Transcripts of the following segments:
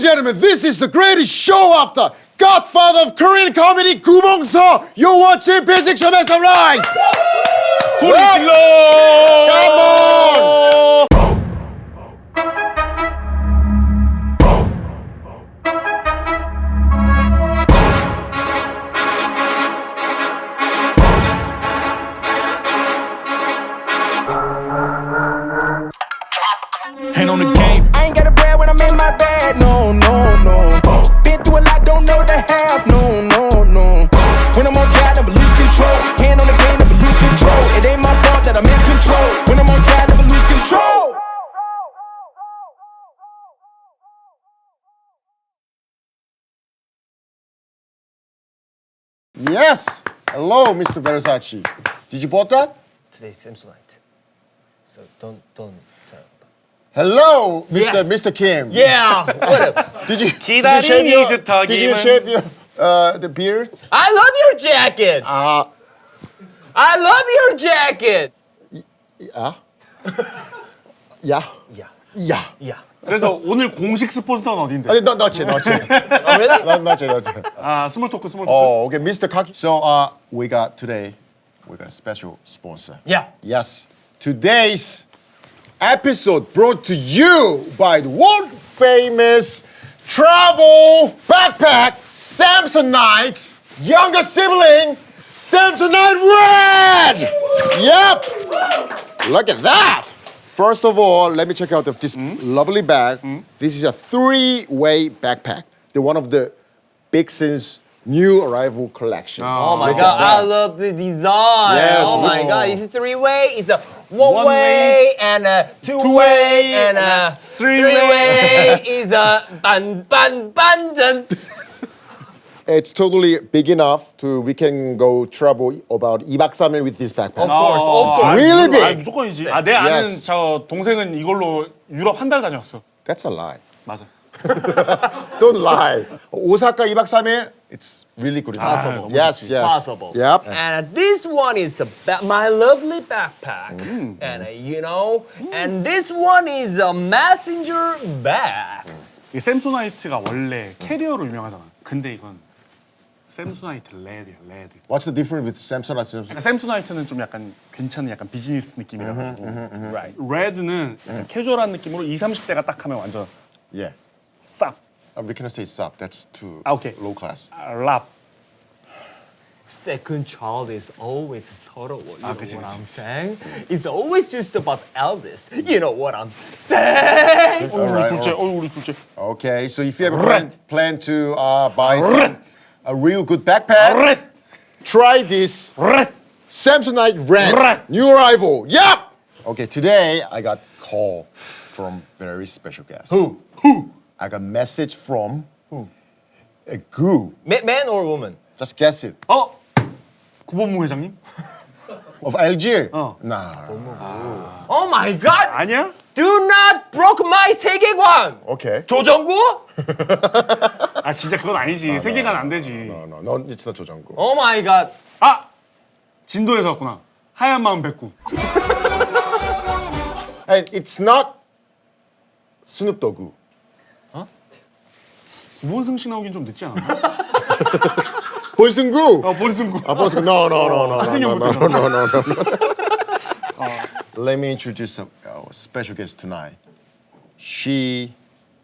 gentlemen, this is the greatest show after Godfather of Korean comedy, Gu Bong-seo. You're watching Basic Show Make Some Noise. 소리 질러! Come on! Hand on the game. I ain't got a bread when I'm in my bed, no, no, no. Been through a lot, don't know the half, no, no, no. When I'm on track, never lose control. Hand on the game, never lose control. It ain't my fault that I'm in control. When I'm on track, never lose control. Yes. Hello, Mr. Versace. Did you bought that? Today's Samsonite. So don't. Hello, Mr. Yes. Mr. Kim. Yeah. What up? Did you 기다림이 shave your 스타기만. the beard? I love your jacket. Ah, I love your jacket. yeah. Yeah. Yeah. Yeah. Yeah. 그래서 오늘 공식 스폰서는 어딘데? 아니, not yet. Oh, really? Not yet. 아, 스몰 토크. Oh, okay, Mr. Kaki. So, we got a special sponsor. Yeah. Yes. Today's episode brought to you by the world famous travel backpack Samsonite younger sibling Samsonite Red. Yep. Look at that. First of all, let me check out this lovely bag. This is a three-way backpack. They're one of the Big Sin's new arrival collection. Oh my Look God, at I that. love the design. Yes, oh my look. God, it's a three-way, it's a one-way, way, and a two-way, and a three-way. three-way is a ban. It's totally big enough we can go travel about 2박 3일 with this backpack. Of course. Really big. 아, 무조건이지. 아, 내 아는 Yes. 저 동생은 이걸로 유럽 한 달 다녔어. That's a lie. 맞아. Don't lie. 오사카 2박 3일, it's really good enough. Possible. Yes. Possible. Yep. And this one is my lovely backpack. And and this one is a messenger bag. 이 샘소나이트가 원래 캐리어로 유명하잖아. 근데 이건 샘소나이트 레드야, 레드. What's the difference with Samsonite? 그러니까 샘소나이트는 좀 약간 괜찮은 약간 비즈니스 느낌이라 가지고. Right. 레드는 약간 캐주얼한 느낌으로 20, 30대가 딱 하면 완전 Yeah. 쌉. We cannot say soft. That's too Okay. low class. 랍. Second child is always subtle. You know 그치, what 그치. I'm saying? It's always just about eldest. You know what I'm saying? Alright, 우리 둘째. 우리 둘째. Okay, so if you ever plan to buy a real good backpack, try this Samsonite Red new arrival. Yep. Okay, today I got call from very special guest. Who? I got message from a Gu. Man or woman? Just guess it. 구본무 회장님? Of LG? 어. Nah. Oh my God! 아니야? Do not broke my 세계관. Okay. 조정구? 아 진짜 그건 아니지. 세계관 안 되지. No, it's not 조정구. Oh my God. 아! 진도에서 왔구나. 하얀 마음 백구. And it's not Snoop Dogg. 김원승 씨 나오긴 좀 늦지 않았나? 보이승구. 본승구. 보이승구. No. 학생형부터. No. Let me introduce our special guest tonight. She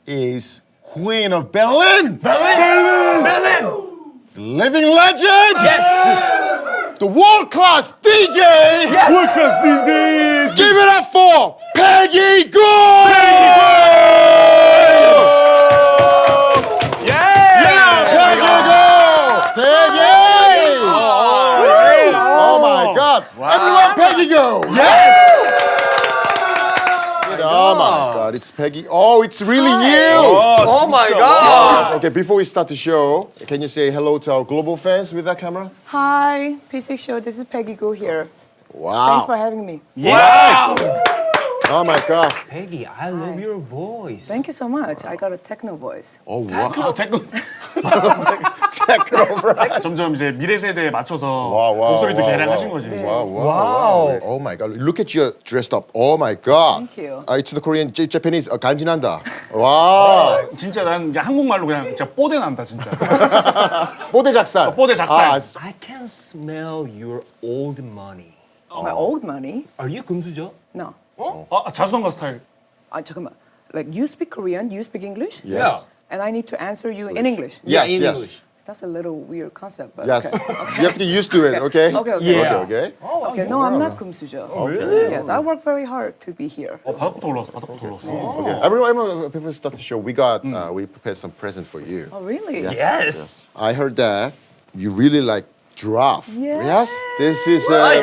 is Queen of Berlin. Berlin. The living legend. Yes. The world-class DJ. 월클래스 DJ. Give it up for Peggy Gou. Peggy! Oh my God! Everyone, Peggy Gou! Yes! Oh my God, it's Peggy. Oh, it's really new! Oh my God. Okay, before we start the show, can you say hello to our global fans with that camera? Hi, P6 Show. This is Peggy Gou here. Wow. Thanks for having me. Yes. Oh my God. Peggy, I love your voice. Thank you so much. I got a techno voice. Oh wow. 아, 댓글 점점 이제 미래 세대에 맞춰서 Wow, wow, 목소리도 wow, 개량하신 wow. 거지. Wow, wow. Oh my God. Look at you dressed up. Oh my God. Thank you. It's the Korean, Japanese. 간지난다. 와. 진짜 난 이제 한국말로 그냥 진짜 뽀대 난다 진짜. 뽀대 작살. 뽀대 작살. I can smell your old money. My old money? Are you 금수저? No. 아, 자수성가 스타일. 잠깐만. Like you speak Korean, you speak English? Yes. And I need to answer you in English. Yes, in yes. English. That's a little weird concept, but Yes. okay. You have to get used to it, okay? Okay, okay. Yeah. Okay, okay. Okay, no, I'm not kumsujo. Okay. Yes, I work very hard to be here. 바닥부터 올라왔어. 바닥부터 올라왔어. Okay. Everyone, people start the show. We got, we prepared some present for you. Oh, really? Yes. I heard that you really like giraffe. Yes. This is a So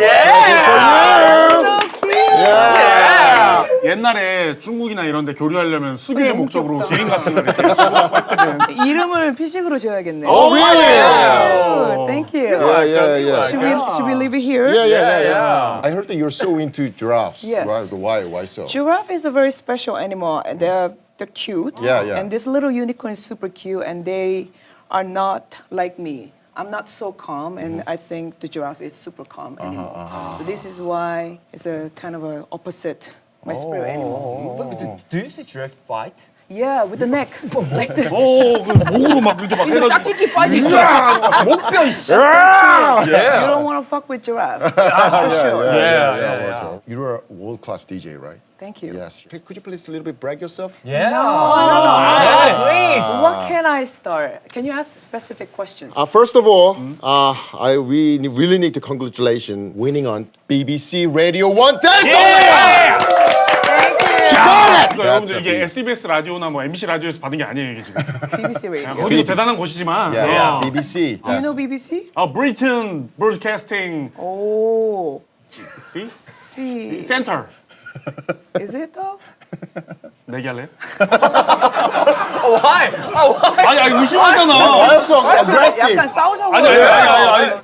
cute. 옛날에 중국이나 이런 데 교류하려면 수교의 너무 목적으로 귀엽다. 기린 같은 걸 이렇게 주고받고 했거든. 이름을 피식으로 지어야겠네. Oh, really? Oh, thank you. Yeah. Should we leave it here? Yeah. I heard that you're so into giraffes. Yes. Right? Why so? Giraffe is a very special animal. They're cute. Yeah. And this little unicorn is super cute, and they are not like me. I'm not so calm, and I think the giraffe is super calm animal. So this is why it's a kind of a opposite my spirit animal. But do you see giraffe fight? Yeah, with the neck like this. 오, 그 목으로 막 이렇게 막 해가지고. 짝짓기 fight 있잖아. 목뼈 있어. You don't want to fuck with giraffe. That's for sure. Yeah. You're a world-class DJ, right? Thank you. Yes. Could you please a little bit brag yourself? Yeah. No. Please. What can I start? Can you ask specific questions? First of all, we really need to congratulate winning on BBC Radio 1 Dance Thank you. 그러니까 That's 여러분들 a 이게 big- SBS 라디오나 뭐 MBC 라디오에서 받은 게 아니에요 이게 지금. BBC 그냥 Radio. 거기도 대단한 곳이지만. Yeah, BBC. Do you know BBC? Britain Broadcasting Oh, C? see. Center. Is it though? 내기할래요? Why? 아니 의심하잖아. Also aggressive. 약간 싸우자고. 아니.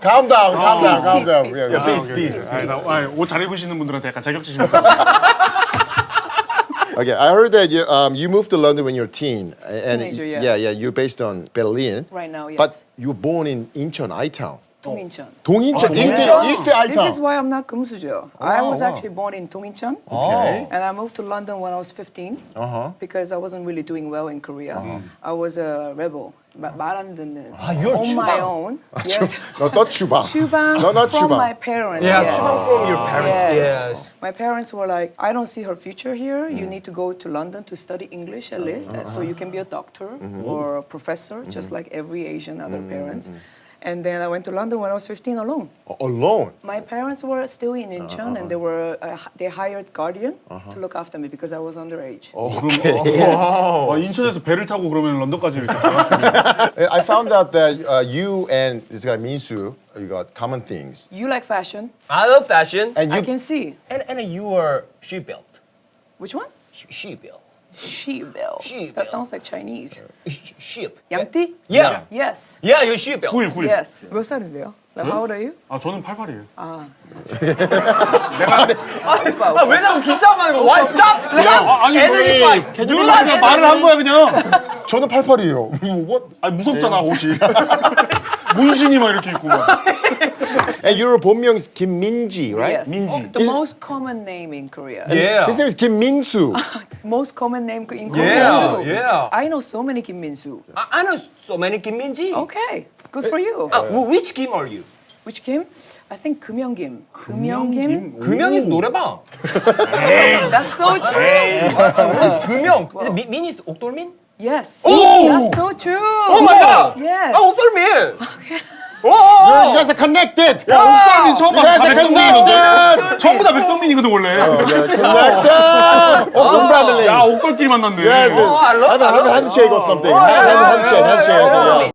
Calm down. Calm down. peace. Yeah, Peace. peace. 옷 잘 입으시는 분들한테 약간 자격지심에서. Okay, I heard that you moved to London when you were a teen. And Teenager, yeah. You're based on Berlin. Right now, yes. But you were born in Incheon, I-Town. 동인천. 동인천, East This I-Town. is why I'm not 금수저. I was actually born in 동인천. Okay. And I moved to London when I was 15 because I wasn't really doing well in Korea. I was a rebel. 말 안 듣는. you're on my 추방. own. Yes. 너 추방. 추방 너 from 추방. my parents. Yeah, yes. 추방 from your parents. Yes. My parents were like, I don't see her future here. You need to go to London to study English at least, so you can be a doctor or a professor, just like every Asian other parents. And then I went to London when I was 15 alone. Alone. My parents were still in Incheon, and they hired guardian to look after me because I was underage. 인천에서 배를 타고 그러면 런던까지 이렇게 가가지고. I found out that you and this guy Minsu, you got common things. You like fashion? I love fashion. And I you can see. And you are she-built. Which one? She-built. She-built. She-built. That sounds like Chinese. Sheep. 양띠? Yeah. Yes. Yeah, you're she-built. 9일. Yes. 몇 살인데요? Like, how old are you? 아 저는 88이에요. 아, 왜 자꾸 기싸움하는 거야? Why stop? Stop. 아니 Energy fight. Can 누나 you 그냥 말을 한 거야 그냥. 저는 88이에요. What? 아니 무섭잖아 옷이. 문신이 막 이렇게 있고 막. And your 본명 is 김민지, right? Yes. The most common name in Korea. Yeah. His name is 김민수. Most common name in Korea Yeah, too. yeah. I know so many Kim Min-soo. I know so many Kim Min-ji. Okay, good for you. Which Kim are you? Which Kim? I think 금영 Kim. 금영 Kim? 금영 is 노래방. That's so true. 금영. 민 is 옥돌민? Yes. That's so true. Oh my God. Yes. 아, 옥돌민. You guys are connected. 옥돌민 처음 You guys 다 are 백성민이거든. connected. 전부 다 백성민이거든 원래. Connected. Open family. 야 옥돌끼리 만났네. Yes. I love Have a handshake or something. Handshake. Yeah.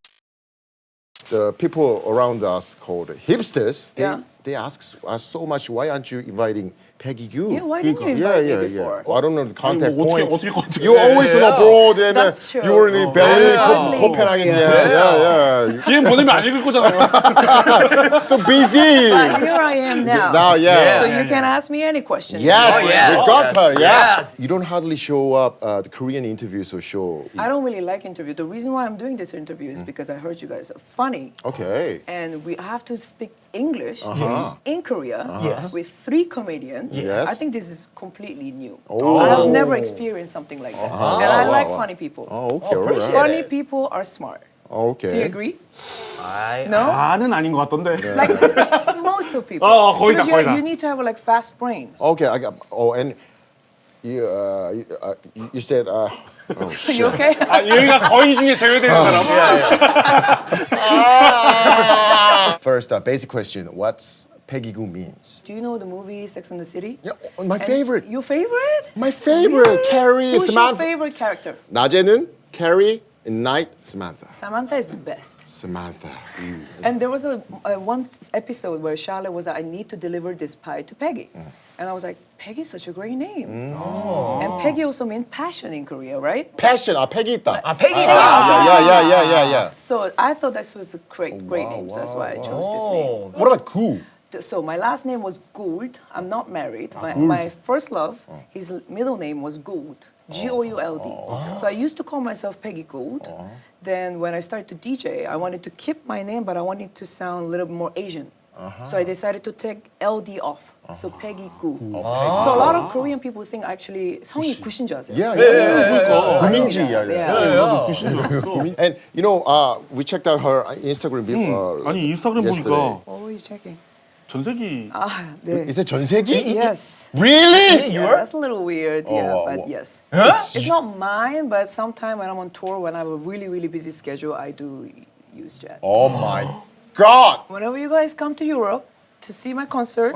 The people around us called hipsters. Yeah. They ask us so much. Why aren't you inviting Peggy Goo. Yeah, why didn't you Yeah, invite me yeah, before? yeah. I don't know the contact 뭐 어떻게- points. 어떻게 contact- You always in abroad and That's true. you were in Berlin, Yeah. Copenhagen. Yeah. DM 보내면 안 읽을 거잖아요. So busy. But here I am now. Now, yeah. So you can ask me any questions. Yes, Oh, yes. we got her. Yeah. Yes. You don't hardly show up the Korean interviews or show. I don't really like interview. The reason why I'm doing this interview is because I heard you guys are funny. Okay. And we have to speak English Uh-huh. in Korea Yes. with 3 comedians. Yes. I think this is completely new. Oh. I have never experienced something like that. And I wow, like wow. funny people. Oh, okay. all appreciate right. Funny people are smart. Okay. Do you agree? I, No? 다는 아닌 것 같던데. Like most of people. 거의 다, Because 거의 다. you need to have like fast brains. Okay, I got. Oh, and you said. Oh, Are you okay? 아, 여기가 거의 중에 제외되는 사람. First, basic question. What's Peggy Goo means? Do you know the movie Sex and the City? Yeah, my And favorite. Your favorite? My favorite. Carrie, Who's Samantha. your favorite character? 낮에는 Carrie, and night Samantha. Samantha is the best. Samantha. And there was a one episode where Charlotte was like, I need to deliver this pie to Peggy. And I was like, Peggy's such a great name. And Peggy also means passion in Korea, right? Passion. Peggy 있다. Peggy. Yeah. So I thought this was a great name. That's why I chose this name. What about Goo? So my last name was Gould. I'm not married. My first love, his middle name was Gould. Gould. So I used to call myself Peggy Gould. Then when I started to DJ, I wanted to keep my name, but I wanted to sound a little bit more Asian. So I decided to take LD off. So Peggy Goo. So a lot of Korean people think actually 성이 굿인 줄 아세요? Yeah. 구민지. Yeah. And you know, we checked out her Instagram. 아니 인스타그램 yesterday. 보니까 What were you checking? 전세기. Ah, 네. Is it 전세기? Yes. Really? Yeah, that's a little weird, yeah, wow, but wow. yes. It's not mine, but sometime when I'm on tour, when I have a really, really busy schedule, I do use jet. Oh my God! Whenever you guys come to Europe to see my concert,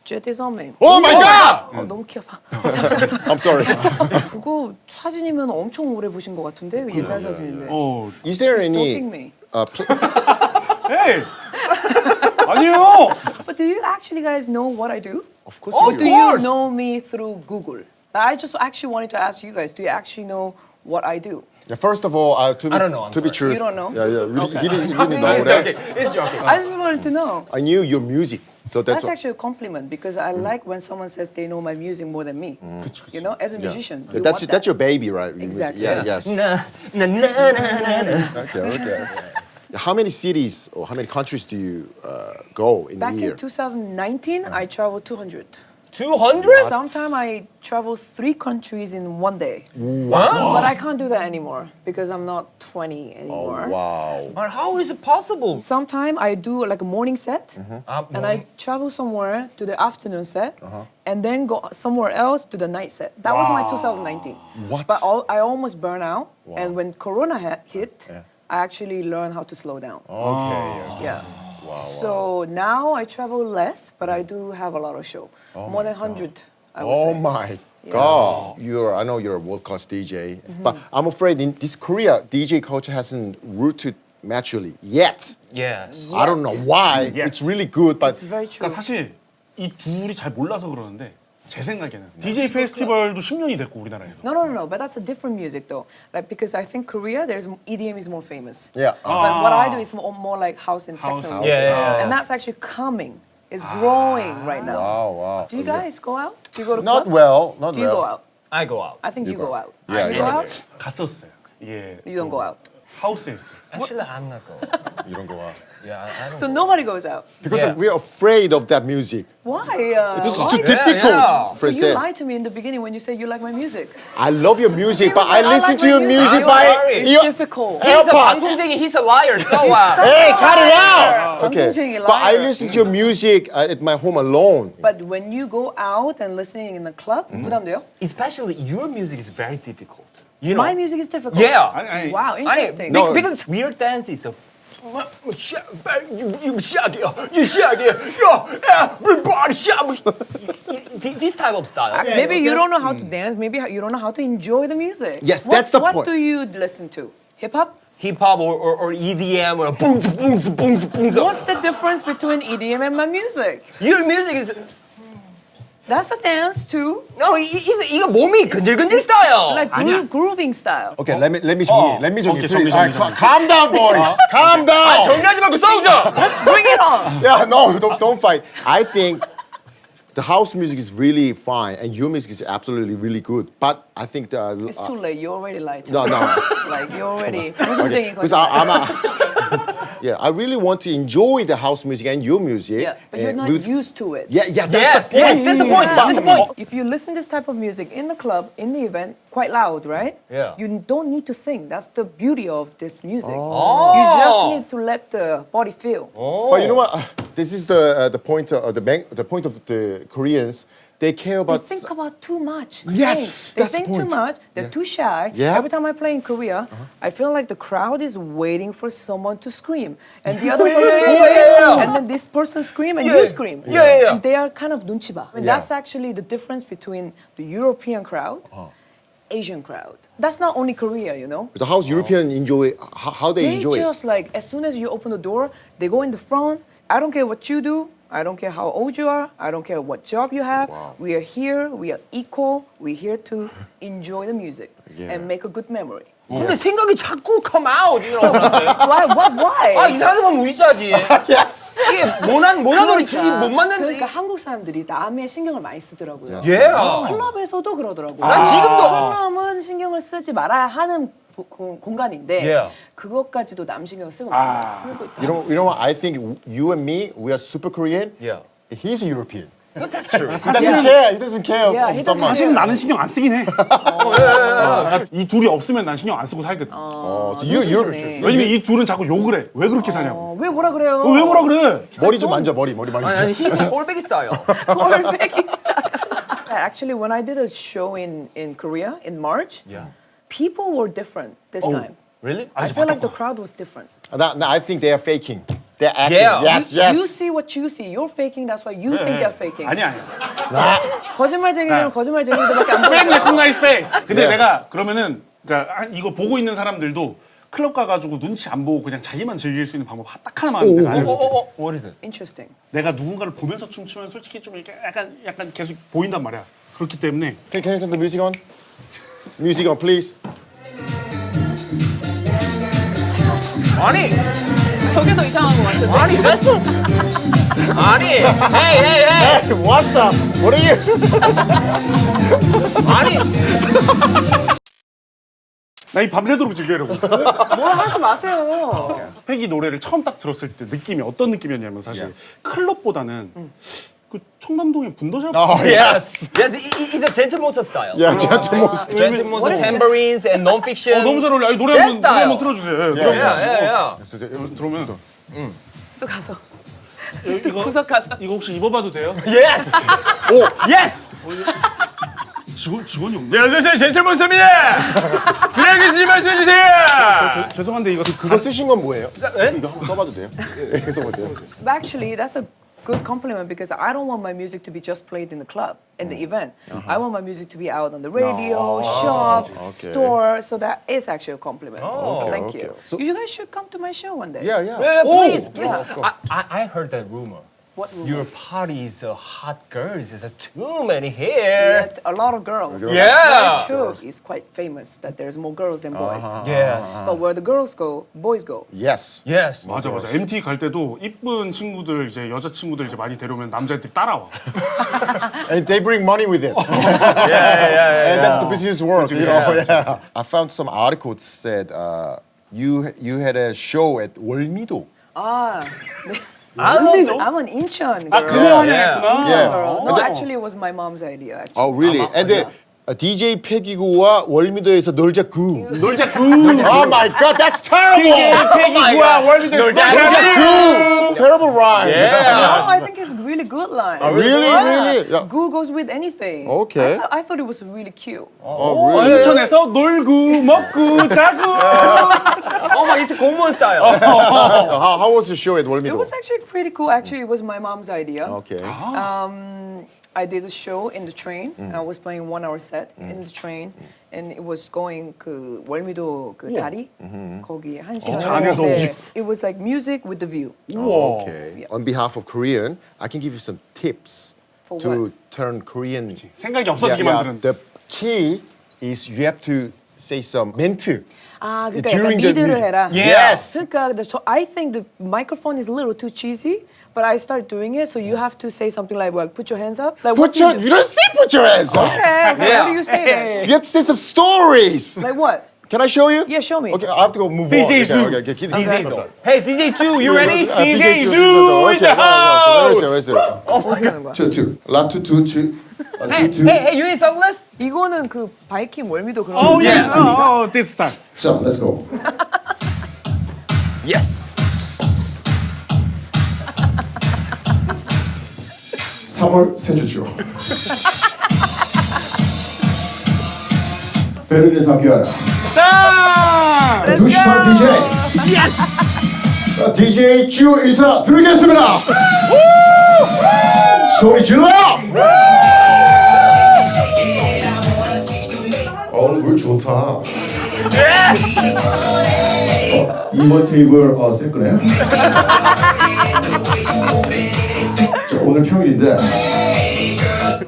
jet is on me. Oh my God! 너무 귀여워. I'm sorry. 그거 사진이면 엄청 오래 보신 것 같은데 그 옛날 사진인데. 어. Is there Stalking any? me. 에이. 아니에요. But do you actually guys know what I do? Of course. Or you do do. you know me through Google? I just actually wanted to ask you guys, do you actually know what I do? Yeah, first of all, to be, I don't know, I'm to be sorry. true. You don't know? Yeah. Really, Okay. he didn't know It's that. joking. It's joking. I just wanted to know. I knew your music, so that's. That's actually a compliment because I like when someone says they know my music more than me. You know, as a musician, you that's want that's that. your baby, right? Your music. Exactly. Yeah. Yes. Okay. How many cities or how many countries do you go in Back a year? in 2019, I traveled 200. 200? Sometimes I travel 3 countries in one day. Wow. But I can't do that anymore because I'm not 20 anymore. Wow. Man, how is it possible? Sometimes I do like a morning set and I travel somewhere to the afternoon set and then go somewhere else to the night set. That was my 2019. What? But I almost burned out. And when Corona hit, I actually learned how to slow down. Okay. Yeah. So now I travel less, but I do have a lot of show. More than 100, I would Oh say. my God. I know you're a world-class DJ, but I'm afraid in this Korea, DJ culture hasn't rooted naturally yet. Yes. I don't know why. Yet. It's really good, but It's very true. 그러니까 사실 이 둘이 잘 몰라서 그러는데 제 생각에는 DJ 페스티벌도 10년이 됐고 우리나라에서. No. But that's a different music though. Like because I think Korea, EDM is more famous. yeah. But what I do is more like house and techno. House. Yeah. And that's actually coming. It's growing right now. Wow. Do you guys go out? Do you go to Not club? well. Not Do you well. go out? I go out. I think you go out. Yeah, Do you go yeah. out? 갔었어요. 예. You don't go out. 하우스에 있어요. Actually, I'm not going. You don't go out. Yeah, I don't. So nobody goes out. Because Yeah. we're afraid of that music. Why? It's why? too difficult. yeah. So For you instance. lied to me in the beginning when you said you like my music. I love your music, You but I said, listen like to my your music by sorry. It's ear. difficult. He's a AirPod. 방송쟁이. He's a liar. So Hey, cut it out! Okay, 방송쟁이 but I liar. listen to your music at my home alone. But when you go out and listening in the club, 부담돼요? especially your music is very difficult. You know. My music is difficult. Yeah. 아니, Wow, 아니, interesting. No. because weird dance is a. You shaggy, everybody shout. This type of style. Maybe you don't know how to dance. Maybe you don't know how to enjoy the music. Yes, that's the what point. What do you listen to? Hip hop? Hip hop or EDM or boom boom boom boom. What's the difference between EDM and my music? Your music is. That's a dance too. No, 이거 몸이 근질근질 스타일. Like 아니야. grooving style. Okay, let me 정리. Let me 정리. 오케이, please. 정리, Alright, 정리. calm down, boys. Calm down. 정리하지 말고 싸우자. Bring it on. Yeah, no, don't fight. I think the house music is really fine, and your music is absolutely really good. But I think the It's too late. You already lied. no. Like you already. Okay, because yeah, I really want to enjoy the house music and your music. Yeah, but you're not with- used to it. Yeah, Yes, that's the yes, point. that's the point. That's the point. If you listen this type of music in the club, in the event, quite loud, right? Yeah. You don't need to think. That's the beauty of this music. Oh. You just need to let the body feel. But you know what? This is the point of the point of the Koreans. They care They about. think about too much. Yes, They that's the think too point. much. They're Yeah. too shy. Yeah. Every time I play in Korea, I feel like the crowd is waiting for someone to scream, and the other person scream, and then this person scream, and you scream. Yeah. And they are kind of 눈치봐. And Yeah. that's actually the difference between the European crowd, Asian crowd. That's not only Korea, you know. So how's European enjoy? How they They enjoy it? just like as soon as you open the door, they go in the front. I don't care what you do. I don't care how old you are. I don't care what job you have. We are here. We are equal. We're here to enjoy the music Yeah. and make a good memory. 근데 생각이 자꾸 come out. You know what I'm saying? Why? What? Why? 아 이상하게 보면 의사지. Yes. 이게 모난 우리 집이 못 맞는. 그러니까 한국 사람들이 남의 신경을 많이 쓰더라고요. 예. 클럽에서도 그러더라고요. 난 지금도. 클럽은 신경을 쓰지 말아야 하는 공간인데 Yeah. 그것까지도 남 신경 쓰고 쓰고 있다. You know what? I think you and me, we are super Korean. Yeah. He's a European. That's true. He doesn't care. He doesn't care. Yeah, of he doesn't someone. 사실 나는 신경 안 쓰긴 해. 이 둘이 없으면 난 신경 안 쓰고 살거든. So you're 왜냐면 이 둘은 자꾸 욕을 해. 왜 그렇게 사냐고. 왜 뭐라 그래요? 왜 뭐라 그래? 머리 좀 만져 머리 만져. 아니 he's 꼴배기 스타일. Cornbread style. Actually, when I did a show in Korea in March, people were different this time. Really? I feel like the crowd was different. I think they are faking. They're acting. Yeah. Yes, You yes. see what you see. You're faking. That's why you think they're faking. 아니야. 거짓말쟁이들은 거짓말쟁이들밖에 안 Fake 보여. recognize fake. 근데 네. 내가 그러면은 그러니까 이거 보고 있는 사람들도 클럽 가가지고 눈치 안 보고 그냥 자기만 즐길 수 있는 방법 딱 하나만 내가 알려줄게. What is it? Interesting. 내가 누군가를 보면서 춤추면 솔직히 좀 이렇게 약간 계속 보인단 말이야. 그렇기 때문에 Can you turn the music on? Music on, please. 아니 저게 더 이상한 것 같은데. 아니 됐어. 아니 hey. Hey, what the? What are you? 아니 나 이 밤새도록 즐기려고. 뭐라 하지 마세요. 패기 노래를 처음 딱 들었을 때 느낌이 어떤 느낌이었냐면 사실 클럽보다는 그 청담동의 분더샵 Oh, yes. Yes, it's a gentle style. Yeah, gentlemen. Gentle What is it? tambourines and non-fiction. 너무 잘 어울려. 아니, 노래 That 한번 style. 틀어주세요. Yeah. 들어오면 또 가서. 이거 구석 가서. 이거 혹시 입어봐도 돼요? Yes. 오, yes. 직원이 없네. 네, 안녕하세요, 젠틀몬 쌤이네. 그냥 계시지 말씀해 주세요. 죄송한데 이거 그거 쓰신 건 뭐예요? 네? 이거 한번 써봐도 돼요? 네, 써봐도 돼요? But actually, that's a good compliment because I don't want my music to be just played in the club, in the event. I want my music to be out on the radio, shop, store. So that is actually a compliment. So thank you. okay. So- You guys should come to my show one day. Yeah, yeah. Yeah, please. Yeah. I heard that rumor. What rumor? Your party is hot girls. There's too many here. That a lot of girls. Yeah. That's very true. It's quite famous that there's more girls than boys. Yes. But where the girls go, boys go. Yes. Yes. 맞아. MT 갈 때도 이쁜 친구들 이제 여자 친구들 이제 많이 데려오면 남자애들이 따라와. And they bring money with it. Yeah. And that's the business world, you know. Yeah. I found some articles said you had a show at 월미도. Ah, 월미도? I'm an Incheon girl. 아 금요일에 Yeah. 했구나. Yeah. girl. No, actually, it was my mom's idea. Actually. Oh, really? And DJ 패기구와 월미도에서 놀자구. 놀자구. Oh my God, that's terrible! 패기구와 월미도 놀자구! Terrible rhyme. Yeah. Oh, I think it's a really good line. Really, really? Yeah. Goo goes with anything. Okay. I thought it was really cute. Oh, really? 인천에서 놀구 먹구 자구. Oh my, it's a 공무원 style. How was the show at It 월미도? was actually pretty cool. Actually, it was my mom's idea. Okay. I did a show in the train. I was playing 1 hour set in the train, and it was going 그 월미도 그 다리 거기 한 시간. 차 안에서 네. It was like music with the view. 우와. Okay. On behalf of Korean, I can give you some tips For to what? turn Korean. 생각이 없어지게 만드는. The key is you have to say some 멘트. 아, 그러니까 약간 During the 리드를 music. 해라. Yes. 그러니까 I think the microphone is a little too cheesy, but I start doing it, so you have to say something like, well, put your hands up. Like, what Put your, do you don't say put your hands up. Okay, but Yeah. what do you say then? You have to say some stories. Like what? Can I show you? Yeah, show me. Okay, I have to go move DJ on. Zoo. Okay. DJ Zoo. Hey, DJ Chu, you ready? DJ Zoo Okay, in the house. where is it? 어떻게 하는 거야? Two. 라투 투 투. Hey, you need sunglasses? 이거는 그 바이킹 월미도 그런 Oh 거. yeah. This time. So let's go. Yes. 3월 세 주죠. 베를린에서 함께하는 자. 두시탄 DJ. 자, DJ 주 인사 드리겠습니다. 소리 질러! 오늘 물 좋다. 2번 테이블 새 거네요. 자, 오늘 평일인데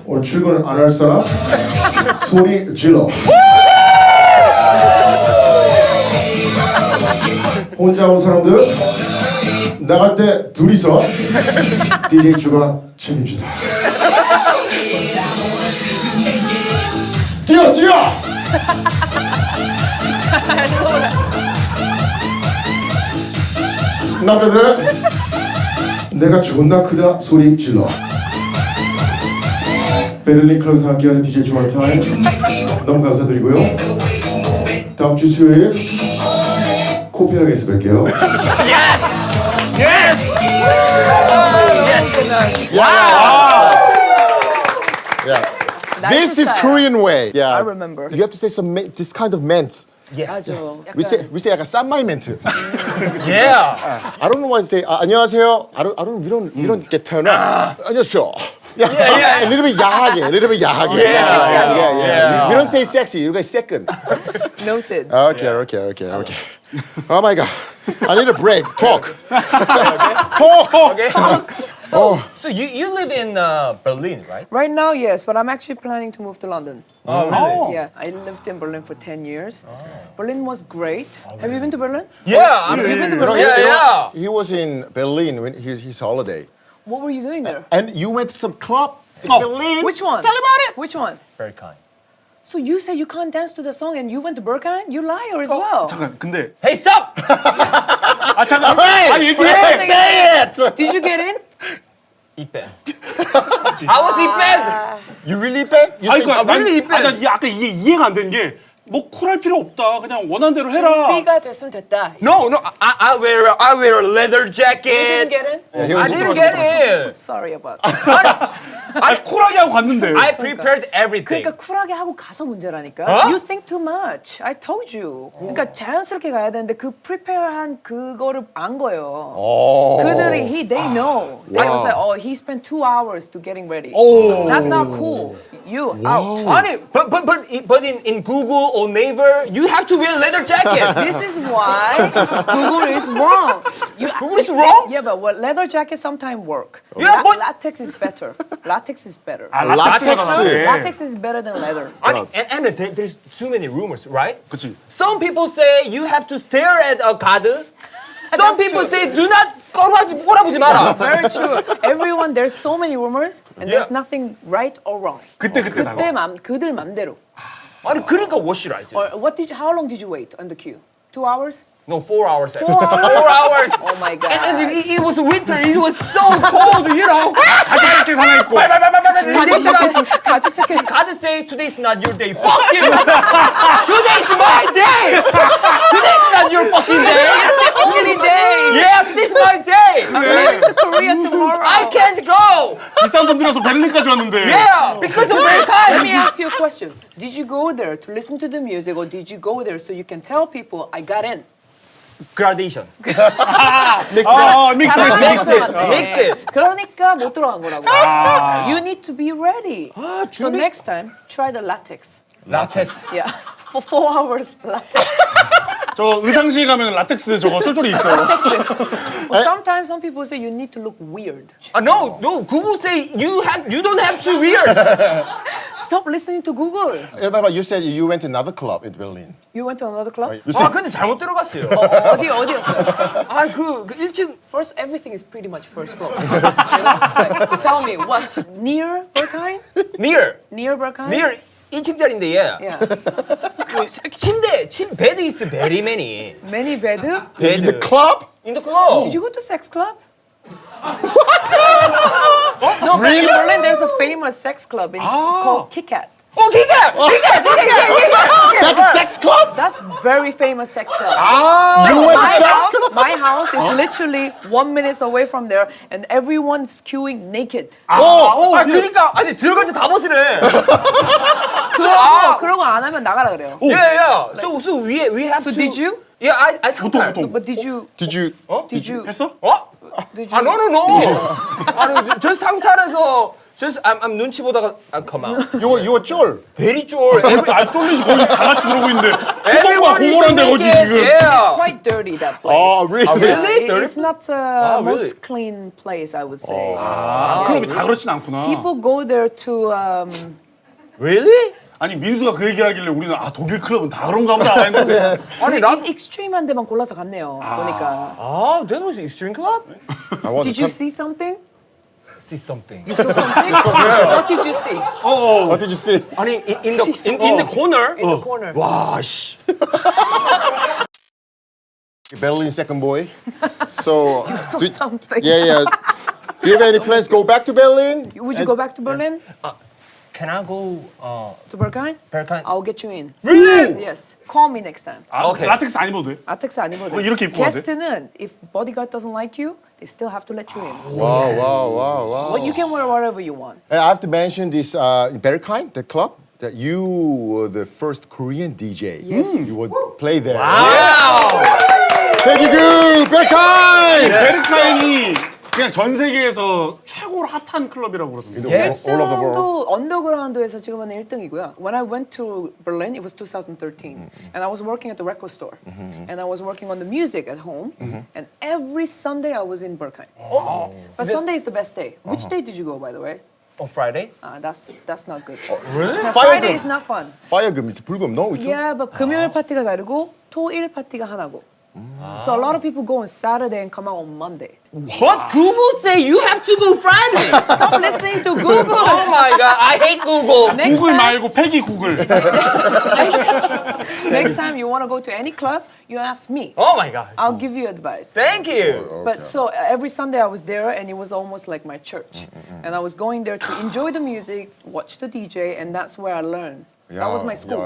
오늘 출근 안 할 사람 소리 질러. 혼자 온 사람들 나갈 때 둘이서 DJ 주가 책임지다. 뛰어! 남자들 내가 존나 크다 소리 질러. 베를린 클럽에서 함께하는 DJ 주말 타임 너무 감사드리고요. 다음 주 수요일 코펜하겐에서 뵐게요. This is Korean way. Yeah. I remember. You have to say some this kind of ment. 맞아. We say 약간 쌈마이 멘트. Yeah. I don't know why they say 안녕하세요. We don't get turned on. 안녕하세요. yeah. A little bit 야하게. Yeah. We don't say sexy. You guys second. Noted. Okay. Oh my god. I need a break. Talk. Talk. So you live in Berlin, right? Right now, yes, but I'm actually planning to move to London. Oh, really? Yeah, I lived in Berlin for 10 years. Berlin was great. Have you been to Berlin? Yeah, I've been to Berlin. Yeah. He was in Berlin when his holiday. What were you doing there? And you went to some club in Berlin. Which one? Tell about it. Which one? Very kind. So you say you can't dance to the song and you went to Berghain? You liar as well. 잠깐. 근데 Hey, stop! 아 잠깐. Hey! 아 얘기해. Say it. Did you get in? 이pen. How was 이pen? You really pay? You 아니 say- 그러니까 really 난 아까 이게 이해가 안 되는 게 뭐 쿨할 필요 없다. 그냥 원하는 대로 해라. B가 됐으면 됐다. No, I wear a leather You jacket. didn't get in? he was I didn't get it. Sorry about that. 아니 쿨하게 하고 갔는데. I prepared everything. 그러니까 쿨하게 하고 가서 문제라니까. 어? You think too much. I told you. 그러니까 자연스럽게 가야 되는데 그 prepare한 그거를 안 거예요. 그들이 they know. They was like, oh, he spent 2 hours to getting ready. That's not cool. You out. 아니, but in Google or Naver, you have to wear leather jacket. This is why Google is wrong. Google is wrong? Yeah, but what leather jackets sometimes work. Yeah, but- Latex is better. Latex is better. 아, 라텍스. 라텍스. Latex is better than leather. 아니, and there's too many rumors, right? 그치. Some people say you have to stare at a card. Some That's people true. say do not 꼬라보지 마라. Very true. Everyone, there's so many rumors, and Yeah. there's nothing right or wrong. 그때 달라. 그들 맘대로. 아니, 그러니까 what should I do? Or how long did you wait on the queue? 2 hours? No, 4 hours. 4 hours? 4 hours. Oh my god. And it was winter. It was so cold, you know. 가죽 자켓 하나 입고. 가죽 자켓. God say today's not your day. Fuck you. Today's my day. Today's not your fucking day. Only day. Yeah, today's my day. I'm leaving to Korea tomorrow. I can't go. 비싼 돈 들여서 베를린까지 왔는데. Yeah, because of Let Berghain. me ask you a question. Did you go there to listen to the music, or did you go there so you can tell people I got in? Gradation. 믹스 잘안 믹스. 들어갔네. Mix it. 그러니까 못 들어간 거라고. You need to be ready. So next time, try the latex. Latex. Yeah. For 4 hours, latex. 저 의상실 가면 라텍스 저거 쫄쫄이 있어요. Well, sometimes some people say you need to look weird. No. Google say you don't have to wear. Stop listening to Google. But you said you went to another club in Berlin. You went to another club? You said, 근데 잘못 들어갔어요. 어디였어요? 그 1층 First, everything is pretty much first floor. You know? Like, tell me, what? Near Berkheim? near Near Berkheim? 1층짜리인데 얘. Yeah. 그 베드 is very many. Many bed? in the club? In the club. Did you go to sex club? What? No, but in Berlin there's a famous sex club called Kit Kat. 기계. That's a sex club? That's very famous sex club. You went to sex club? My house is literally 1 minute away from there, and everyone's queuing naked. 그러니까 아니 들어갈 때 다 벗으네. 그러고 안 하면 나가라 그래요. Yeah. So we have So to. did you? Yeah, I 상탈. 보통. But did you? Did you? 했어? Did you? No. 아니 저 상탈에서 just I'm 눈치 보다가 come out. You were 쫄. Very 쫄. 아 쫄리지 거기서 다 같이 그러고 있는데 수건과 Everyone is 공허한데 거기 naked. 지금. It's Yeah. quite dirty that place. Oh, really? really? It's not the really? most clean place, I would say. 클럽이 다 그렇진 않구나. People go there to Really? 아니 민수가 그 얘기를 하길래 우리는 독일 클럽은 다 그런가 보다 했는데 아니 난 extreme한 데만 골라서 갔네요. 보니까. that was extreme club. I was Did you see something? See something. You saw something? What did you see? What did you see? 아니 in the corner. In the corner. 와 씨. Berlin second boy. So, You saw did- something. yeah. Do you have any plans to go back to Berlin? Would you go back to Berlin? Can I go To Berghain? Berghain? I'll get you in. Really? Yes. Call me next time. 오케이. 라텍스 안 입어도 돼? 아텍스 안 입어도 돼. 이렇게 입고 가야 돼? 게스트는 if bodyguard doesn't like you, they still have to let you in. Wow. Well, you can wear whatever you want. And I have to mention this in Berghain, the club, that you were the first Korean DJ. Yes. You would play there. Wow. Thank you, Berghain! 베르카인이 그냥 전 세계에서 최고로 핫한 클럽이라고 그러던데. Yes. All over the world. 또 언더그라운드에서 지금은 1등이고요. When I went to Berlin, it was 2013, and I was working at the record store, and I was working on the music at home, and every Sunday I was in Berghain. But Sunday is the best day. Which day did you go, by the way? On Friday? That's not good. Really? Friday is not fun. Fire금, it's 불금, no? It's Yeah, but 금요일 파티가 다르고 토일 파티가 하나고. So a lot of people go on Saturday and come out on Monday. What? Google say you have to go Friday. Stop listening to Google. Oh my god, I hate Google. Next 구글 time, 말고 패기 구글. next time you want to go to any club, you ask me. Oh my god. I'll give you advice. Thank you. But so every Sunday I was there, and it was almost like my church. And I was going there to enjoy the music, watch the DJ, and that's where I learned. That was my school.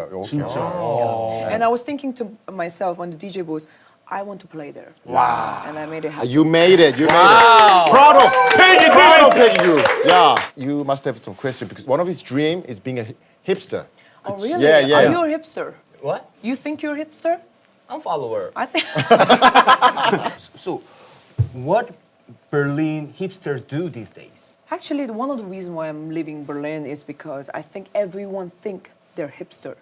And I was thinking to myself on the DJ booth, I want to play there. Wow. And I made it happen. You made it. Proud of. Proud of Peggy. Yeah. You must have some question because one of his dream is being a hipster. Oh, really? Yeah. Are you a hipster? What? You think you're a hipster? I'm follower. I think. So, what Berlin hipsters do these days? Actually, one of the reasons why I'm leaving Berlin is because I think everyone think they're hipster.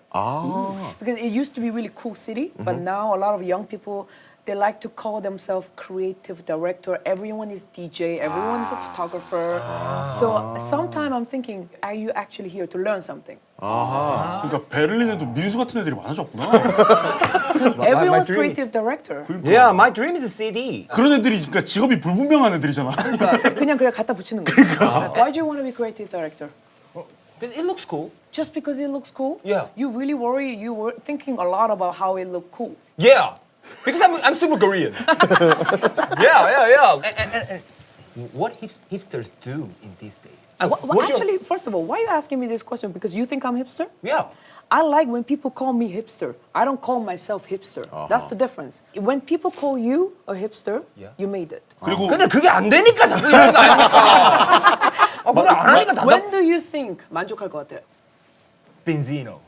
Because it used to be really cool city, but now a lot of young people, they like to call themselves creative director. Everyone is DJ, everyone is a photographer. So sometimes I'm thinking, are you actually here to learn something? 그러니까 베를린에도 민수 같은 애들이 많아졌구나. Everyone's dream is- creative director. Yeah, my dream is a CD. 그런 애들이 그러니까 직업이 불분명한 애들이잖아. 그냥 갖다 붙이는 거야. Why do you want to be creative director? It looks cool. Just because it looks cool? Yeah. You really worry, you were thinking a lot about how it looked cool. Yeah, because I'm super Korean. yeah. And what hipsters do in these days? Actually, first of all, why are you asking me this question? Because you think I'm hipster? Yeah. I like when people call me hipster. I don't call myself hipster. That's the difference. When people call you a hipster, you made it. 그리고 근데 그게 안 되니까 자꾸 이러는 거 아닙니까? 그게 안 하니까 답답. When do you think 만족할 것 같아요? Benzino.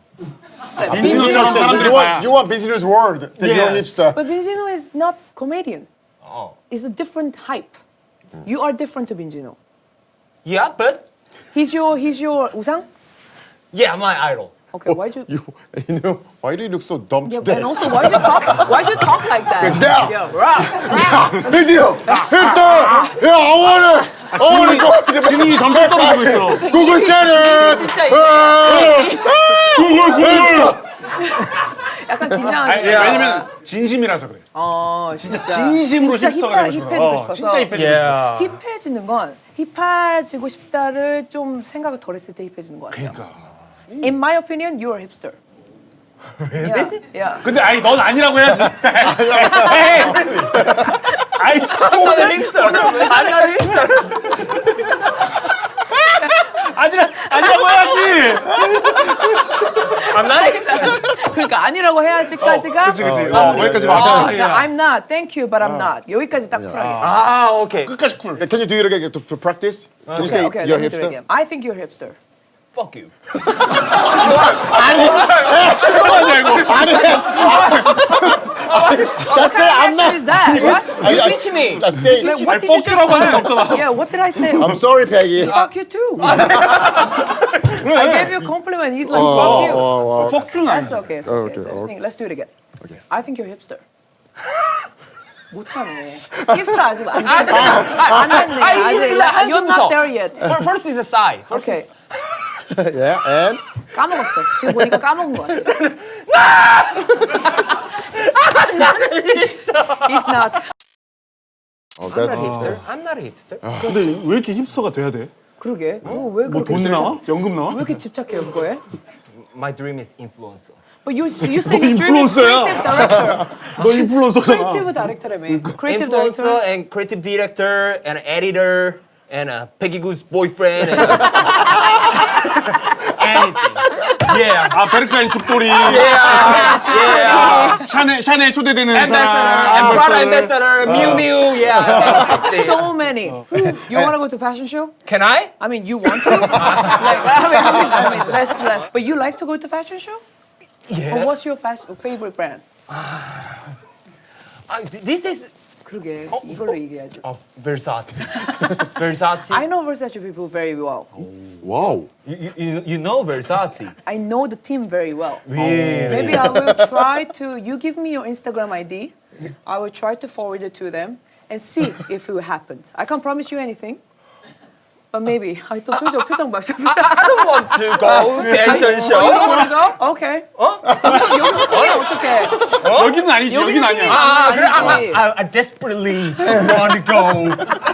빈지노처럼 사람들이 봐야. You want business world. So you're a Yes. hipster. But Benzino is not comedian. It's a different hype. You are different to Benzino. Yeah, but He's your 우상? yeah, my idol. Okay, why'd you? You know, why do you look so dumb Yeah, today? and also, why'd you talk? Why'd you talk like that? Yeah. Yeah, rah. Lizio, Hipster! Yeah, I wanna go to the 지능이 점점 떨어지고 있어. Google said it! 진짜 약간 아니, 긴장하시네요. 왜냐면 진심이라서 그래. 진짜 진심으로 진짜 힙스터가 되고 싶어. 힙해지고 싶어서. 진짜 힙해지고 싶어. 힙해지는 건 힙해지고 싶다를 좀 생각을 덜 했을 때 힙해지는 것 같아요. 그러니까. In my opinion, you're a hipster. Really? Yeah. 근데 아니 넌 아니라고 해야지. 에이. 아니 아니라고 해야지. 그러니까 아니라고 해야지까지가. 그치. 거기까지 와. I'm not. Thank you, but I'm not. 여기까지 딱 쿨하게. 아, 오케이. 끝까지 쿨. Can you do it again to practice? Can you say Okay, you're let me do it hipster? again. I think you're a hipster. Fuck you. Just say I'm What not. is that? What? Teach me. Just say Like, what did you just fuck이라고 한 적 없잖아. Yeah, what did I say? I'm sorry, Peggy. Fuck you too. I gave you a compliment. He's like, fuck you. 퍽큐는 That's 아니지. okay. It's Oh, okay. okay, It's okay. Let's do it again. Okay. I think you're a hipster. 못하네. 힙스터 아직 안 됐네. 안 됐네. 아직 you're not there yet. First is a sigh. Okay. Yeah, and? 까먹었어. 지금 보니까 까먹은 것 같아. He's not. Oh, I'm not a that's... hipster. I'm not a hipster. 근데 왜 이렇게 힙스터가 돼야 돼? 그러게. 그거 왜 뭐 그렇게 돈 나와? 연금 나와? 왜 이렇게 집착해요 그거에? My dream is influencer. But you say your dream is 인플루언서야. creative director. 너 인플루언서잖아. creative director라며. Creative Influencer director. and creative director and editor and a Peggy Goo's boyfriend and anything. Yeah. 아 베르카인 죽돌이. Yeah. 샤넬 초대되는 Ambassador, 사람. Prada ambassador, Miu Miu. Yeah. So many. You want to go to fashion show? Can I? I mean, you want to? I mean, let's. But you like to go to fashion show? Yeah. Or what's your favorite brand? This is 그러게 이걸로 얘기하지. Versace. Versace. I know Versace people very well. Wow. You know Versace. I know the team very well. Really? Maybe I will try to. You give me your Instagram ID. I will try to forward it to them and see if it happens. I can't promise you anything. But maybe. 또 표정 봐. I don't want to go fashion You show. don't want to go? Okay. 여기서 뛰면 어떡해? 여기는 아니지. 여기는 아니야. I desperately want to go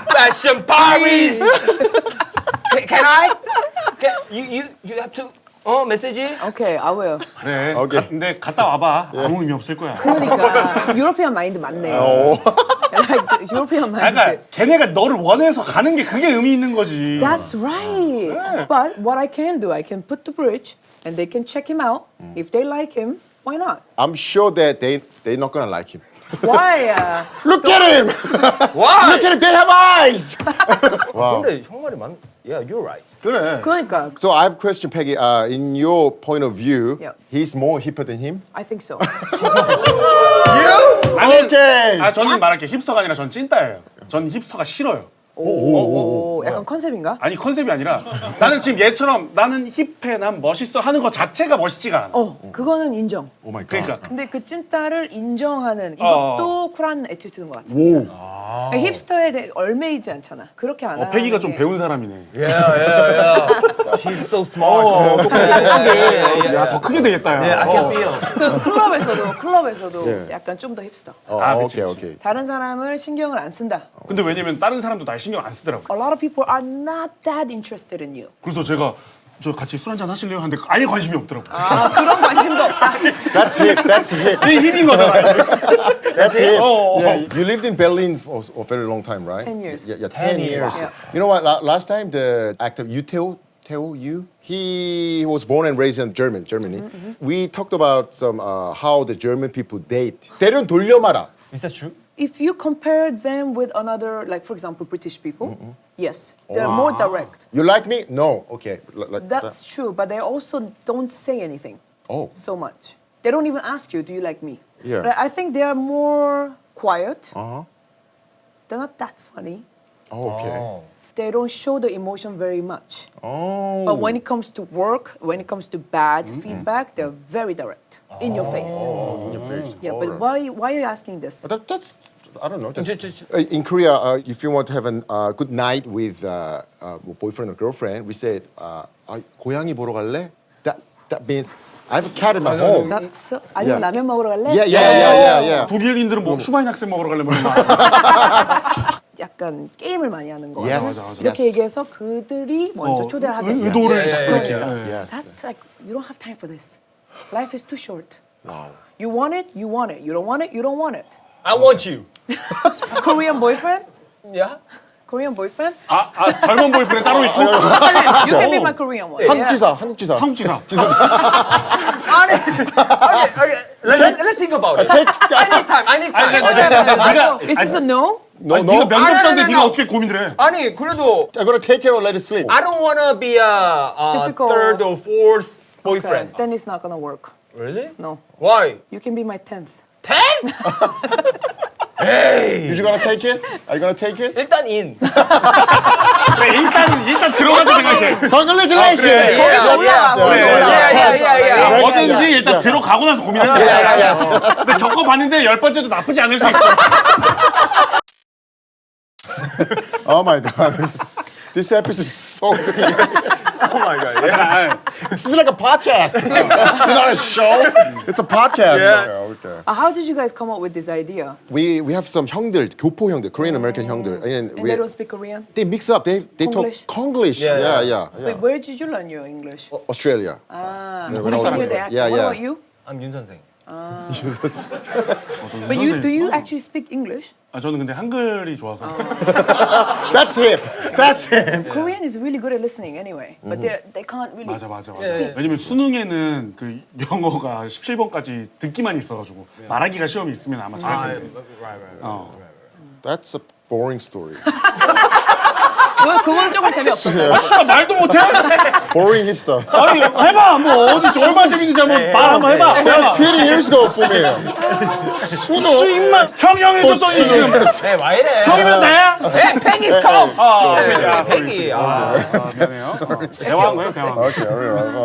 fashion Paris. Can I? You have to message it. Okay, I will. 그래. 오케이. 근데 갔다 와봐. 아무 의미 없을 거야. 그러니까 유로피안 마인드 맞네. Like 유로피안 마인드. 그러니까 걔네가 너를 원해서 가는 게 그게 의미 있는 거지. That's right. But what I can do, I can put the bridge and they can check him out. If they like him, why not? I'm sure that they're not gonna like him. Why? Look at him! Why? Look at him, they have eyes! Wow. 근데 형 말이 맞. Yeah, you're right. 그래. 그러니까 So I have a question, Peggy. In your point of view, Yeah. he's more hipper than him? I think so. 나는 Okay. 저는 말할게. 힙스터가 아니라 전 찐따예요. 전 힙스터가 싫어요. 오, 약간 컨셉인가? 아니 컨셉이 아니라 나는 지금 얘처럼 나는 힙해, 난 멋있어 하는 거 자체가 멋있지가 않아. 그거는 인정. Oh my god. 그러니까 근데 그 찐따를 인정하는 이것도 쿨한 애티튜드인 것 같습니다. 힙스터에 대해 얼매이지 않잖아. 그렇게 안 하는 패기가 좀 게. 배운 사람이네. She's so smart. 야, 더 크게 되겠다. 야. I can feel. 그 클럽에서도 약간 좀 더 힙스터. Okay, okay. 다른 사람을 신경을 안 쓴다. 근데 왜냐면 다른 사람도 날 신경 안 쓰더라고. A lot of people are not that interested in you. 그래서 제가 저 같이 술 한잔 하실래요? 하는데 아예 관심이 없더라고. 그런 관심도 없다. That's hip, that's hip. 이게 힙인 거잖아. That's it. Oh. Yeah, you lived in Berlin for a very long time, right? 10 years. Yeah, 10 years. Yeah. You know what? Last time the actor Yu, he was born and raised in Germany. We talked about some how the German people date. 때론 돌려말아. Is that true? If you compare them with another, like for example, British people, yes, they're more direct. You like me? No. Okay. That's true, but they also don't say anything Oh. so much. They don't even ask you, do you like me? Yeah. But I think they are more quiet. Uh-huh. They're not that funny. Oh, okay. they don't show the emotion very much. Oh. But when it comes to work, when it comes to bad feedback, they're very direct in your face. In your face. Yeah, but why are you asking this? That's I don't know. In Korea, if you want to have a good night with boyfriend or girlfriend, we say, 고양이 보러 갈래? That means I have a cat in my home. That's 아니면 라면 먹으러 갈래? Yeah. 독일인들은 뭐 슈바인 학생 먹으러 가려면 막 약간 게임을 많이 하는 거예요. Yes, 맞아, 맞아. 이렇게 얘기해서 그들이 먼저 초대를 하겠다. 의도를 자꾸 이렇게. Yes. That's like you don't have time for this. Life is too short. Wow. You want it, you want it. You don't want it, you don't want it. I want you. Korean boyfriend? Yeah. Korean boyfriend? 젊은 보이프렌드 따로 있고 You can be my Korean one. 한국지사, 한국지사. 한국지사. Okay. Let's think about it. I need time. Yeah. Is this a no? No, 아니, no. 네가 면접자인데 no. 네가 어떻게 고민을 해? 아니 그래도 I'm gonna take care or let it sleep. I don't wanna be a Difficult. third or fourth Okay, boyfriend. then it's not gonna work. Really? No. Why? You can be my 10th. 10? You gonna take it? Are you gonna take it? 일단 in. 그래, 일단 들어가서 생각해. Congratulations. 거기서 올라가. Yeah. 뭐든지 일단 들어가고 나서 고민하는 거야. 근데 겪어봤는데 10번째도 나쁘지 않을 수 있어. Oh my God. This episode is so weird. Oh my god. 잠깐, This is like a podcast. It's not a show. It's a podcast. Yeah. Okay. How did you guys come up with this idea? We have some 형들, 교포 형들, Korean American 형들, and And they don't speak Korean? they mix up. They talk Konglish? Konglish. Yeah. Yeah. Wait, where did you learn your English? Australia. When I hear the accent. Yeah, What yeah. about you? I'm 윤 선생. But do you actually speak English? 저는 근데 한글이 좋아서. That's him. That's him. Korean is really good at listening anyway, but they can't really. 맞아. 왜냐면 수능에는 그 영어가 17번까지 듣기만 있어가지고 말하기가 시험이 있으면 아마 잘할 텐데. That's a boring story. 그건 조금 재미없어. 진짜 말도 못해? Boring hipster. 아니 해봐 뭐 어디 얼마나 재밌는지 한번 말 한번 해봐. That was 20 years ago for me. 수능. 임마 형이 해줬더니 지금 네, 와 이래. 형이면 다야? Hey, Penny's come. 팽이. 미안해요. 대화한 거예요 대화. Okay, all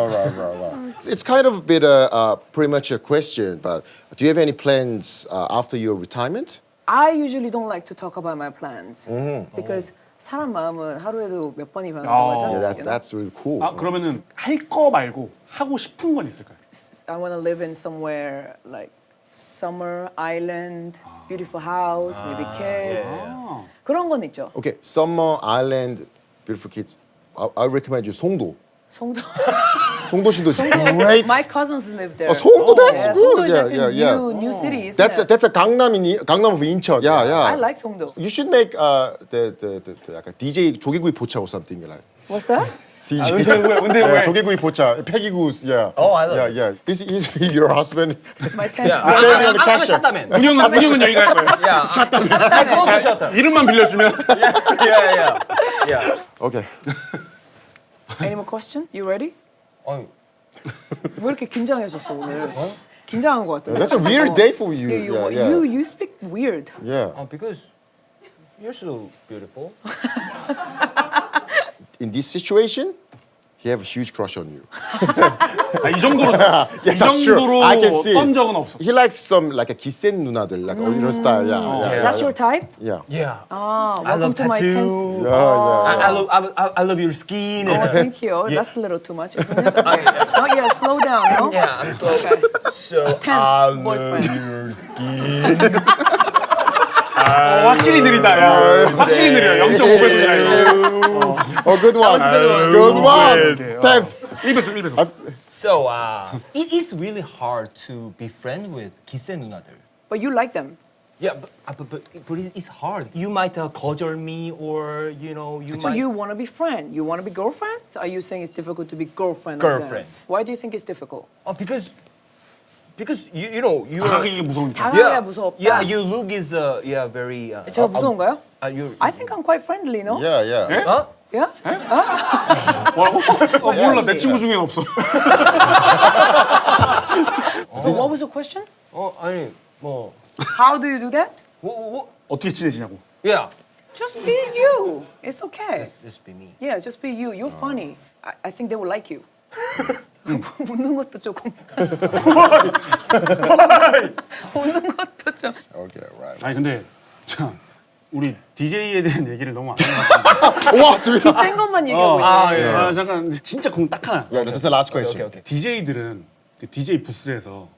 right. It's kind of a bit premature question, but do you have any plans after your retirement? I usually don't like to talk about my plans because 사람 마음은 하루에도 몇 번이 변한다고 하잖아요. Yeah, that's really cool. 그러면은 할 거 말고 하고 싶은 건 있을까요? I want to live in somewhere like summer island, beautiful house, maybe kids. 그런 건 있죠. Okay, summer island, beautiful kids. I recommend you 송도. 송도. 송도시도 great. My cousins live there. 송도, that's Yeah, good. 송도 is like a Yeah. new city, isn't That's it? a Gangnam of Incheon. Yeah. I like 송도. You should make the 약간 DJ 조개구이 포차 or something like. What's that? DJ. 은퇴 조개구이 포차, 패기구. Yeah. Oh, I love Yeah. This is your husband. My tent. Yeah. standing on the I'm a cashier. 샷다맨. 운영은 여기가 할 거예요. Yeah. I go to 샷다. 이름만 빌려주면. Yeah. Okay. Any more question? You ready? 어이. 왜 이렇게 긴장하셨어 오늘? 긴장한 것 같아. That's a weird day for you. Yeah. You speak weird. Yeah. Because you're so beautiful. In this situation, he have a huge crush on you. 이 정도로 이 that's true. 정도로 I can see. 떤 적은 없어. He likes some like a 기센 누나들, like original style. Yeah. That's your type? Yeah. Yeah. Welcome to my tent. I love your skin. Oh, thank you. That's a little too much, isn't it? Okay. Oh, yeah, slow down, no? Yeah, I'm so Okay. so Tenth boyfriend. your skin. 확실히 느리다. 야. 확실히 느려. 0.5배속이야 이거. Oh, good one. Good one. Tenth. 1배속. So it is really hard to be friends with 기센 누나들. But you like them. Yeah, but it's hard. You might 거절 me or you So might. you want to be friend? You want to be girlfriend? So are you saying it's difficult to be girlfriend? of them? Girlfriend. Why do you think it's difficult? Because you know you. 다가가기가 무서우니까. 다가가기가 무섭다. Yeah, your look is very. 제가 무서운가요? You. I think I'm quite friendly, no? Yeah. Huh? Yeah? 뭐라고? 몰라 내 친구 중엔 없어. What was the question? 아니 뭐. How do you do that? 뭐. 어떻게 친해지냐고. Yeah. Just be you. It's okay. Just be me. Yeah, just be you. You're funny. I think they will like you. 웃는 것도 조금. 웃는 것도 좀. Okay, right. 아니 근데 참 우리 DJ에 대한 얘기를 너무 안 하는 것 같아요. 와, to be 센 것만 얘기하고 있네. 아 잠깐 진짜 공 딱 하나. Yeah, that's the last question. 오케이. DJ들은 DJ 부스에서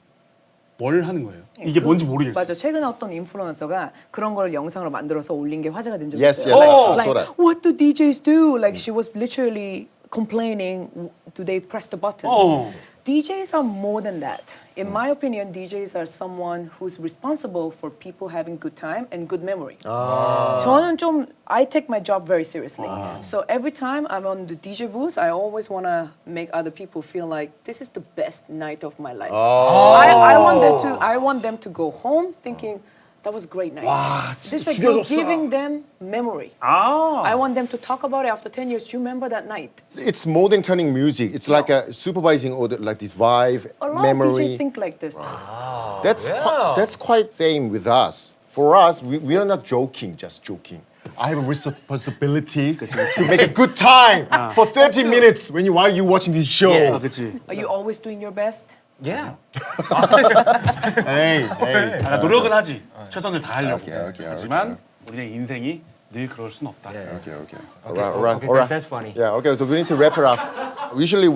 뭘 하는 거예요? 이게 뭔지 모르겠어요. 맞아. 최근에 어떤 인플루언서가 그런 걸 영상으로 만들어서 올린 게 화제가 된 적이 Yes, 있어요. yes, I like, saw that. what do DJs do? Like she was literally complaining, do they press the button? 어. DJs are more than that. In my opinion, DJs are someone who's responsible for people having good time and good memory. 저는 좀 I take my job very seriously. So every time I'm on the DJ booth, I always want to make other people feel like this is the best night of my life. I want them to go home thinking that was a great night. This is you're giving them memory. I want them to talk about it after 10 years. Do you remember that night? It's more than turning music. It's like a supervising or like this vibe, A lot of memory. DJs think like this. That's quite same with us. For us, we are not joking, just joking. I have a responsibility to make a good time for 30 minutes while you're watching this show. 아, 그렇지. Are you always doing your best? Yeah. Hey. 아, 노력은 하지. 최선을 다하려고. Okay. 하지만 우리의 인생이 늘 그럴 순 없다. Okay. Okay, that's funny. Yeah. Okay. So we need to wrap it up. Usually,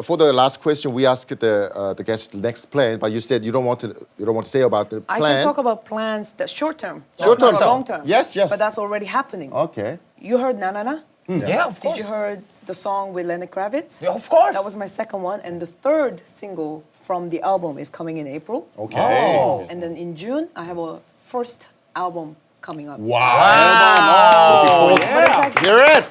for the last question, we ask the guest next plan, but you said you don't want to say about the I plan. can talk about plans that short term. Short term. Long term. Yes. But that's already happening. Okay. You heard Na Na Na? Yeah, of course. Did you heard the song with Lenny Kravitz? Yeah, of course. That was my second one, and the third single from the album is coming in April. Okay. And then in June, I have a first album coming up. Wow. Looking forward to hear it.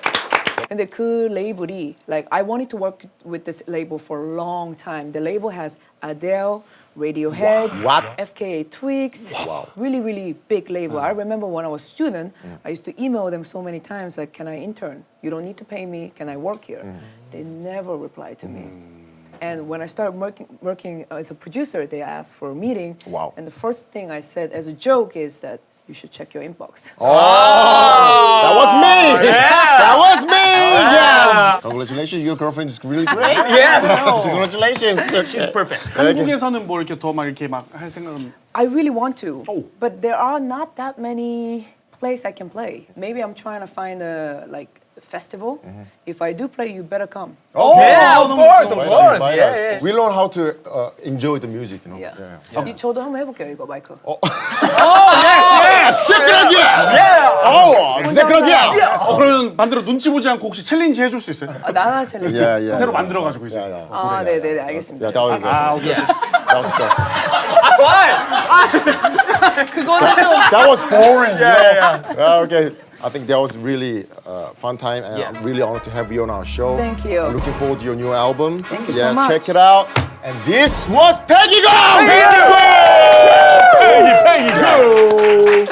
근데 그 레이블이 like I wanted to work with this label for a long time. The label has Adele, Radiohead, What? FKA Twigs, really big label. I remember when I was a student, I used to email them so many times like, can I intern? You don't need to pay me. Can I work here? They never replied to me. And when I started working as a producer, they asked for a meeting. Wow. And the first thing I said as a joke is that you should check your inbox. That was me. That was me. Yes. Congratulations, your girlfriend is really great. Yes. Congratulations. She's perfect. 한국에서는 뭐 이렇게 더 막 이렇게 막 할 생각은 I really want to, Oh. but there are not that many places I can play. Maybe I'm trying to find a festival. If I do play, you better come. Yeah, of course. Invite us. Yeah. We learn how to enjoy the music, you know. Yeah. Yeah. 저도 한번 해볼게요 이거 마이크. Second, yeah. Oh, second, yeah. 그러면 반대로 눈치 보지 않고 혹시 챌린지 해줄 수 있어요? 나나 챌린지. Yeah. 새로 만들어가지고 이제. 아, 네네네 알겠습니다. Yeah, that was good. 오케이. That was good. 그거는 좀 That was boring. Yeah. Okay. I think that was really fun time, and I'm really honored to have you on our show. Thank you. I'm looking forward to your new album. Thank you so much. Check it out. And this was Peggy Go. Peggy Go!